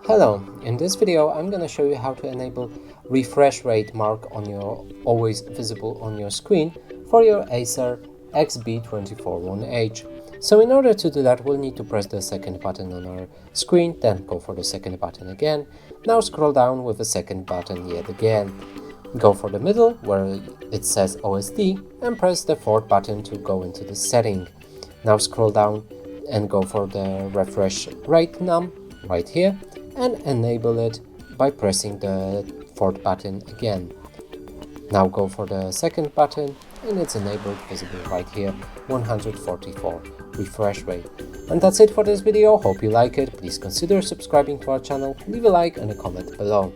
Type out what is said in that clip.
Hello, in this video I'm going to show you how to enable refresh rate mark on your always visible on your screen for your Acer XB241H. So in order to do that, we'll need to press the second button on our screen, then go for the second button again. Now scroll down with the second button yet again. Go for the middle where it says OSD and press the fourth button to go into the setting. Now scroll down and go for the refresh rate num right here and enable it by pressing the fourth button again. Now go for the second button and it's enabled, visible right here, 144 refresh rate. And that's it for this video. Hope you like it. Please consider subscribing to our channel, leave a like and a comment below.